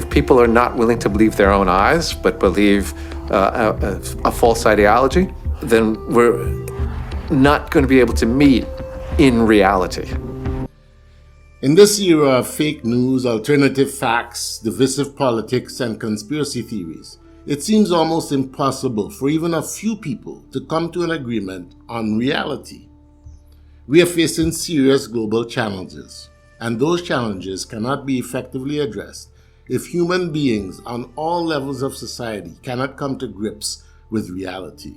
if people are not willing to believe their own eyes, but believe a false ideology, then we're not going to be able to meet in reality. In this era of fake news, alternative facts, divisive politics, and conspiracy theories, it seems almost impossible for even a few people to come to an agreement on reality. We are facing serious global challenges, and those challenges cannot be effectively addressed if human beings on all levels of society cannot come to grips with reality.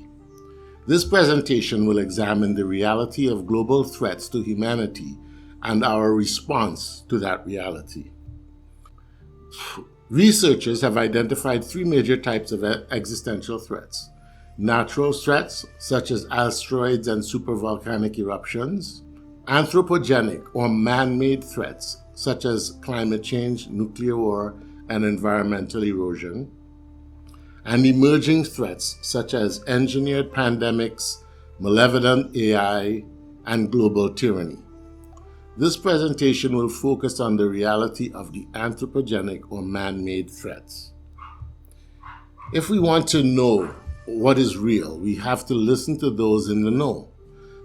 This presentation will examine the reality of global threats to humanity and our response to that reality. Researchers have identified three major types of existential threats: natural threats, such as asteroids and supervolcanic eruptions; anthropogenic or man-made threats, such as climate change, nuclear war, and environmental erosion; and emerging threats, such as engineered pandemics, malevolent AI, and global tyranny. This presentation will focus on the reality of the anthropogenic or man-made threats. If we want to know what is real, we have to listen to those in the know.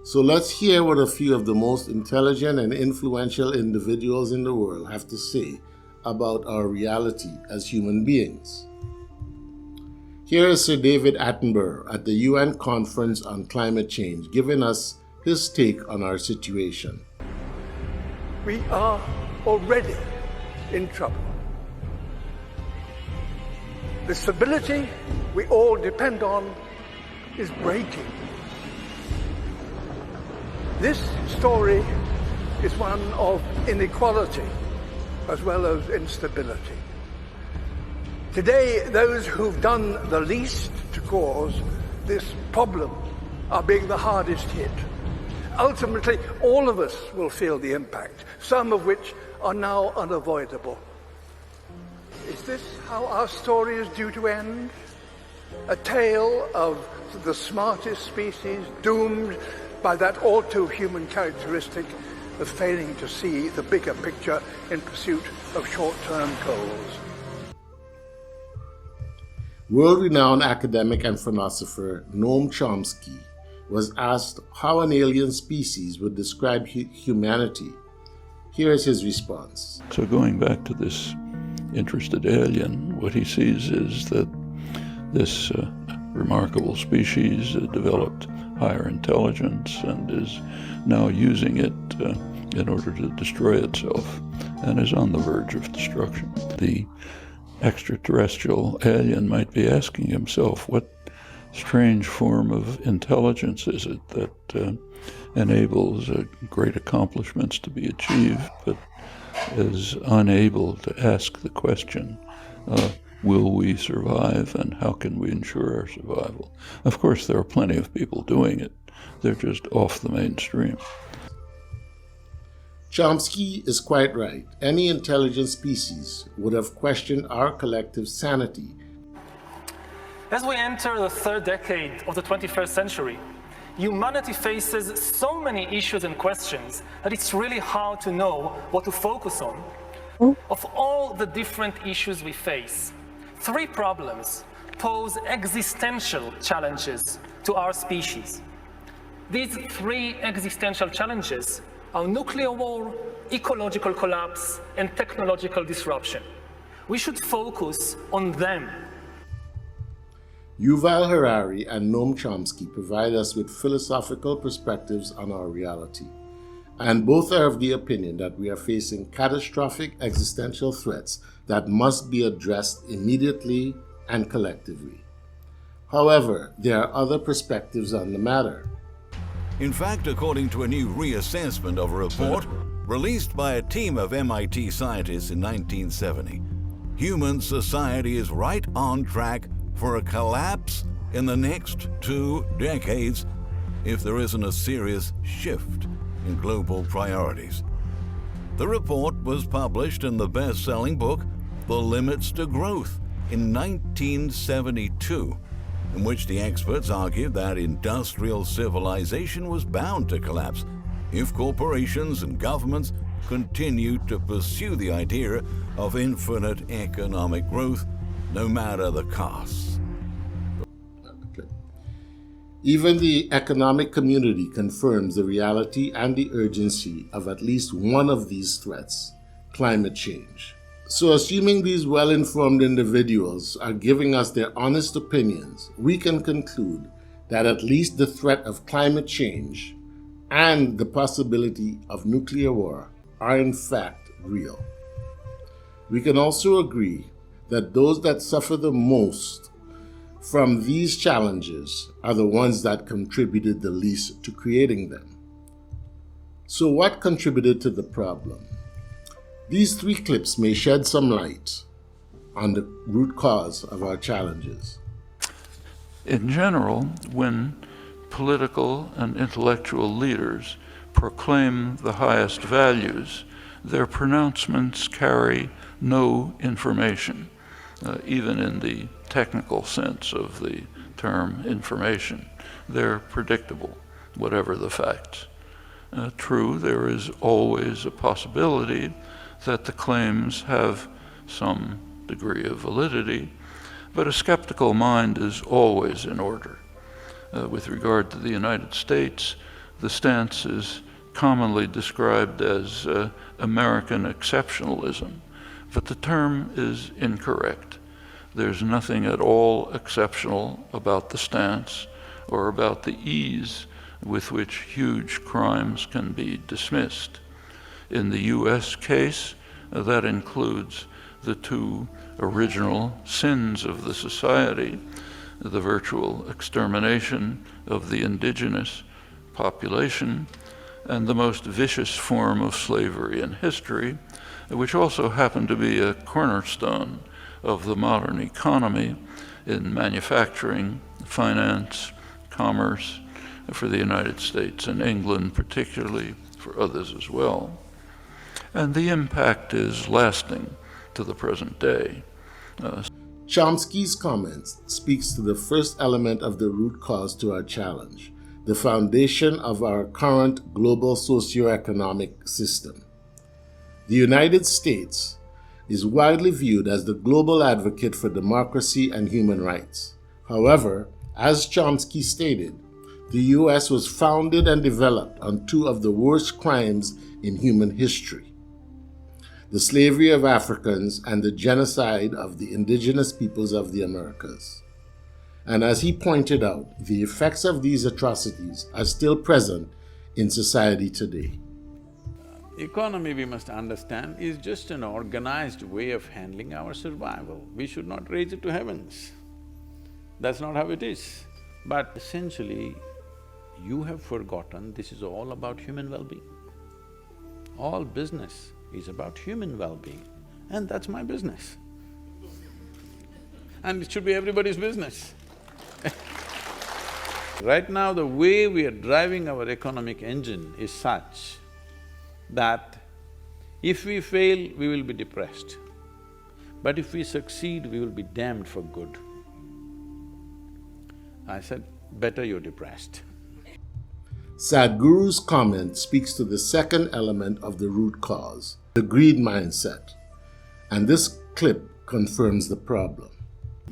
So let's hear what a few of the most intelligent and influential individuals in the world have to say about our reality as human beings. Here is Sir David Attenborough at the UN Conference on Climate Change, giving us his take on our situation. We are already in trouble. The stability we all depend on is breaking. This story is one of inequality as well as instability. Today, those who've done the least to cause this problem are being the hardest hit. Ultimately, all of us will feel the impact, some of which are now unavoidable. Is this how our story is due to end? A tale of the smartest species doomed by that all-too-human characteristic of failing to see the bigger picture in pursuit of short-term goals. World-renowned academic and philosopher Noam Chomsky was asked how an alien species would describe humanity. Here is his response. So going back to this interested alien, what he sees is that this remarkable species developed higher intelligence and is now using it in order to destroy itself and is on the verge of destruction. The extraterrestrial alien might be asking himself, what strange form of intelligence is it that enables great accomplishments to be achieved, but is unable to ask the question, will we survive and how can we ensure our survival? Of course, there are plenty of people doing it. They're just off the mainstream. Chomsky is quite right. Any intelligent species would have questioned our collective sanity. As we enter the third decade of the 21st century, humanity faces so many issues and questions that it's really hard to know what to focus on. Of all the different issues we face, three problems pose existential challenges to our species. These three existential challenges are nuclear war, ecological collapse, and technological disruption. We should focus on them. Yuval Harari and Noam Chomsky provide us with philosophical perspectives on our reality, and both are of the opinion that we are facing catastrophic existential threats that must be addressed immediately and collectively. However, there are other perspectives on the matter. In fact, according to a new reassessment of a report released by a team of MIT scientists in 1970, human society is right on track for a collapse in the next 2 decades if there isn't a serious shift in global priorities. The report was published in the best-selling book, The Limits to Growth, in 1972, in which the experts argued that industrial civilization was bound to collapse if corporations and governments continue to pursue the idea of infinite economic growth, no matter the costs. Even the economic community confirms the reality and the urgency of at least one of these threats, climate change. So assuming these well-informed individuals are giving us their honest opinions, we can conclude that at least the threat of climate change and the possibility of nuclear war are in fact real. We can also agree that those that suffer the most from these challenges are the ones that contributed the least to creating them. So what contributed to the problem? These three clips may shed some light on the root cause of our challenges. In general, when political and intellectual leaders proclaim the highest values, their pronouncements carry no information, even in the technical sense of the term information. They're predictable, whatever the facts. True, there is always a possibility that the claims have some degree of validity, but a skeptical mind is always in order. With regard to the United States, the stance is commonly described as American exceptionalism, but the term is incorrect. There's nothing at all exceptional about the stance or about the ease with which huge crimes can be dismissed. In the US case, that includes the two original sins of the society, the virtual extermination of the indigenous population, and the most vicious form of slavery in history, which also happened to be a cornerstone of the modern economy in manufacturing, finance, commerce for the United States and England, particularly for others as well. And the impact is lasting to the present day. Chomsky's comments speaks to the first element of the root cause to our challenge, the foundation of our current global socioeconomic system. The United States is widely viewed as the global advocate for democracy and human rights. However, as Chomsky stated, the US was founded and developed on two of the worst crimes in human history: the slavery of Africans and the genocide of the indigenous peoples of the Americas. And as he pointed out, the effects of these atrocities are still present in society today. Economy, we must understand, is just an organized way of handling our survival. We should not raise it to heavens. That's not how it is. But essentially, you have forgotten this is all about human well-being. All business is about human well-being, and that's my business. And it should be everybody's business. Right now, the way we are driving our economic engine is such that if we fail, we will be depressed. But if we succeed, we will be damned for good. I said, better you're depressed. Sadhguru's comment speaks to the second element of the root cause, the greed mindset, and this clip confirms the problem.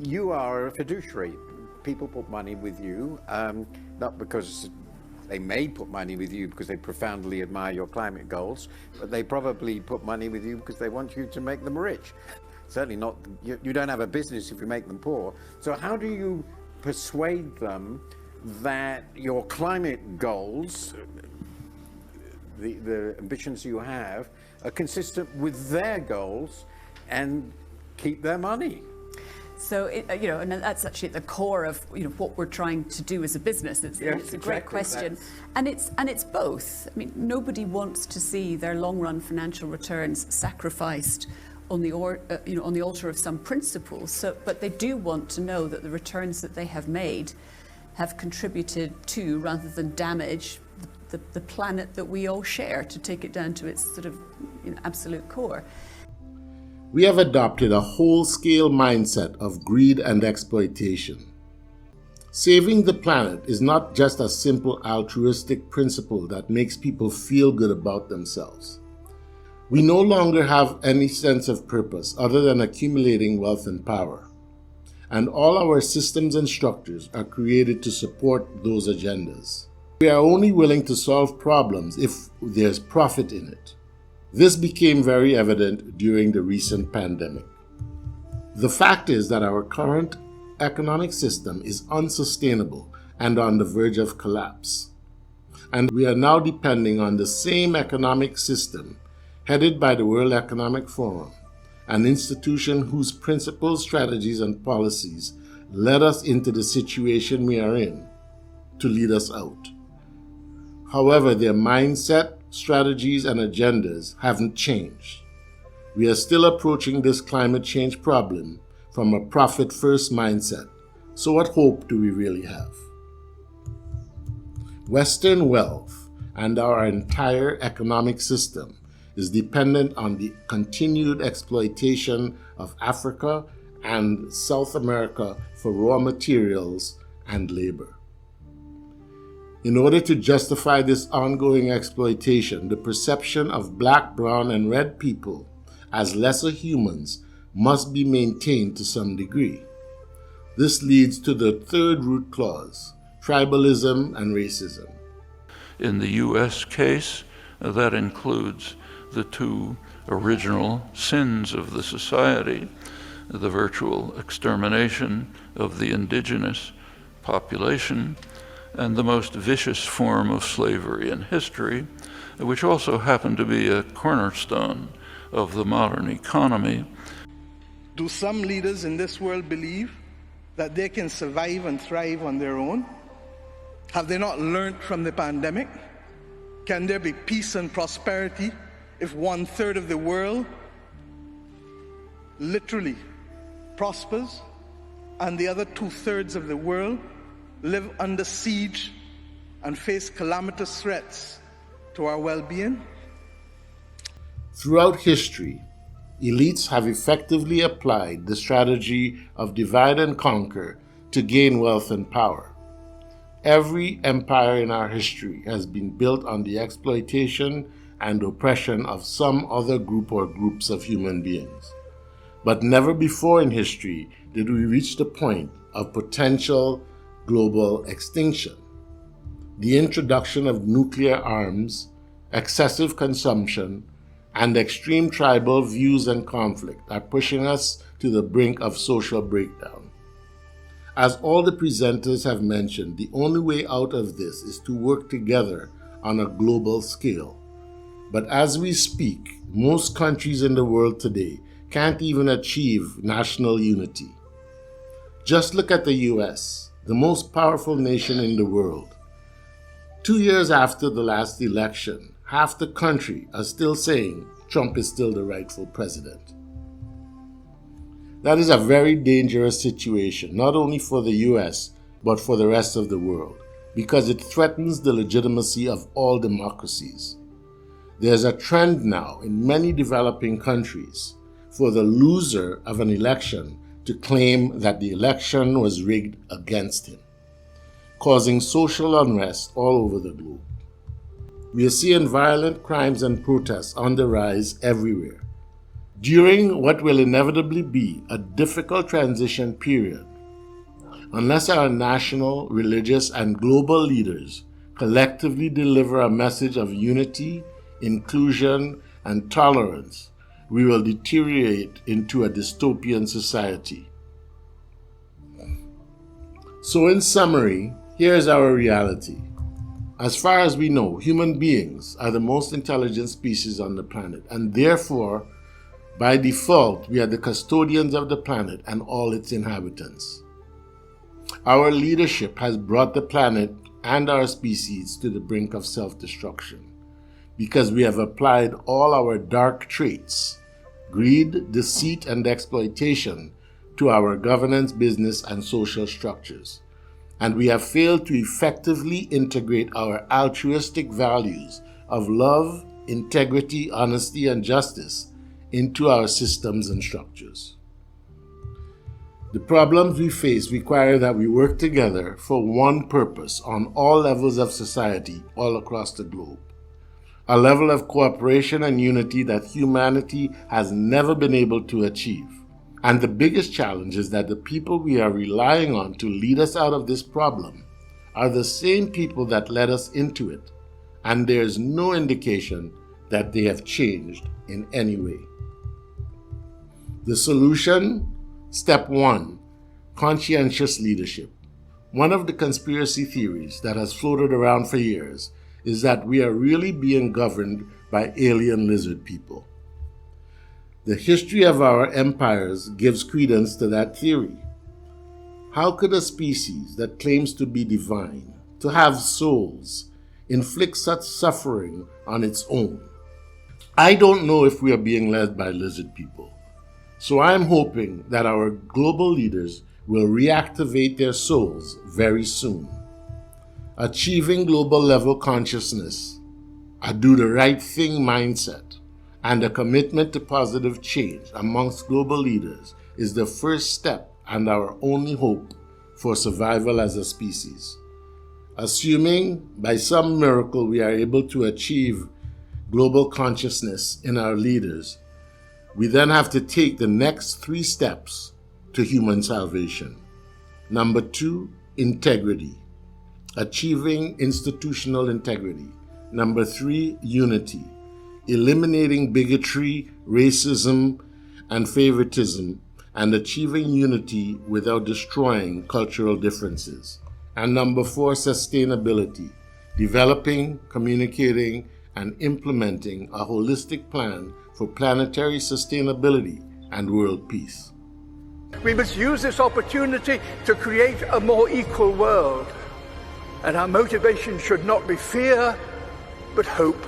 You are a fiduciary. People put money with you, not because they may put money with you because they profoundly admire your climate goals, but they probably put money with you because they want you to make them rich. Certainly not, you don't have a business if you make them poor. So how do you persuade them that your climate goals, the ambitions you have, are consistent with their goals and keep their money? So, and that's actually at the core of what we're trying to do as a business. It's a great question, and it's both. I mean, nobody wants to see their long-run financial returns sacrificed on the altar of some principles. So, but they do want to know that the returns that they have made have contributed to, rather than damage, the planet that we all share, to take it down to its sort of absolute core. We have adopted a whole-scale mindset of greed and exploitation. Saving the planet is not just a simple altruistic principle that makes people feel good about themselves. We no longer have any sense of purpose other than accumulating wealth and power. And all our systems and structures are created to support those agendas. We are only willing to solve problems if there's profit in it. This became very evident during the recent pandemic. The fact is that our current economic system is unsustainable and on the verge of collapse. And we are now depending on the same economic system headed by the World Economic Forum, an institution whose principles, strategies, and policies led us into the situation we are in, to lead us out. However, their mindset, strategies, and agendas haven't changed. We are still approaching this climate change problem from a profit-first mindset. So what hope do we really have? Western wealth and our entire economic system is dependent on the continued exploitation of Africa and South America for raw materials and labor. In order to justify this ongoing exploitation, the perception of black, brown, and red people as lesser humans must be maintained to some degree. This leads to the third root clause, tribalism and racism. In the U.S. case, that includes the two original sins of the society, the virtual extermination of the indigenous population, and the most vicious form of slavery in history, which also happened to be a cornerstone of the modern economy. Do some leaders in this world believe that they can survive and thrive on their own? Have they not learned from the pandemic? Can there be peace and prosperity if 1/3 of the world literally prospers and the other 2/3 of the world live under siege and face calamitous threats to our well-being? Throughout history, elites have effectively applied the strategy of divide and conquer to gain wealth and power. Every empire in our history has been built on the exploitation and oppression of some other group or groups of human beings. But never before in history did we reach the point of potential global extinction. The introduction of nuclear arms, excessive consumption, and extreme tribal views and conflict are pushing us to the brink of social breakdown. As all the presenters have mentioned, the only way out of this is to work together on a global scale. But as we speak, most countries in the world today can't even achieve national unity. Just look at the US, the most powerful nation in the world. 2 years after the last election, half the country are still saying Trump is still the rightful president. That is a very dangerous situation, not only for the US, but for the rest of the world, because it threatens the legitimacy of all democracies. There's a trend now in many developing countries for the loser of an election to claim that the election was rigged against him, causing social unrest all over the globe. We are seeing violent crimes and protests on the rise everywhere. During what will inevitably be a difficult transition period, unless our national, religious, and global leaders collectively deliver a message of unity, inclusion, and tolerance, we will deteriorate into a dystopian society. So in summary, here is our reality. As far as we know, human beings are the most intelligent species on the planet, and therefore, by default, we are the custodians of the planet and all its inhabitants. Our leadership has brought the planet and our species to the brink of self-destruction because we have applied all our dark traits, greed, deceit, and exploitation, to our governance, business, and social structures. And we have failed to effectively integrate our altruistic values of love, integrity, honesty, and justice into our systems and structures. The problems we face require that we work together for one purpose on all levels of society all across the globe. A level of cooperation and unity that humanity has never been able to achieve. And the biggest challenge is that the people we are relying on to lead us out of this problem are the same people that led us into it, and there is no indication that they have changed in any way. The solution? Step 1, conscientious leadership. One of the conspiracy theories that has floated around for years is that we are really being governed by alien lizard people. The history of our empires gives credence to that theory. How could a species that claims to be divine, to have souls, inflict such suffering on its own? I don't know if we are being led by lizard people, so I'm hoping that our global leaders will reactivate their souls very soon. Achieving global level consciousness, a do the right thing mindset, and a commitment to positive change amongst global leaders is the first step and our only hope for survival as a species. Assuming by some miracle we are able to achieve global consciousness in our leaders, we then have to take the next 3 steps to human salvation. Number 2, integrity. Achieving institutional integrity. Number 3, unity. Eliminating bigotry, racism, and favoritism, and achieving unity without destroying cultural differences. And number 4, sustainability. Developing, communicating, and implementing a holistic plan for planetary sustainability and world peace. We must use this opportunity to create a more equal world. And our motivation should not be fear, but hope.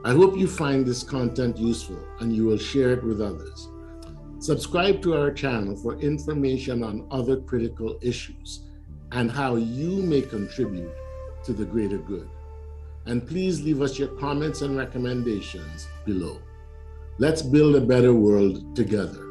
I hope you find this content useful and you will share it with others. Subscribe to our channel for information on other critical issues and how you may contribute to the greater good. And please leave us your comments and recommendations below. Let's build a better world together.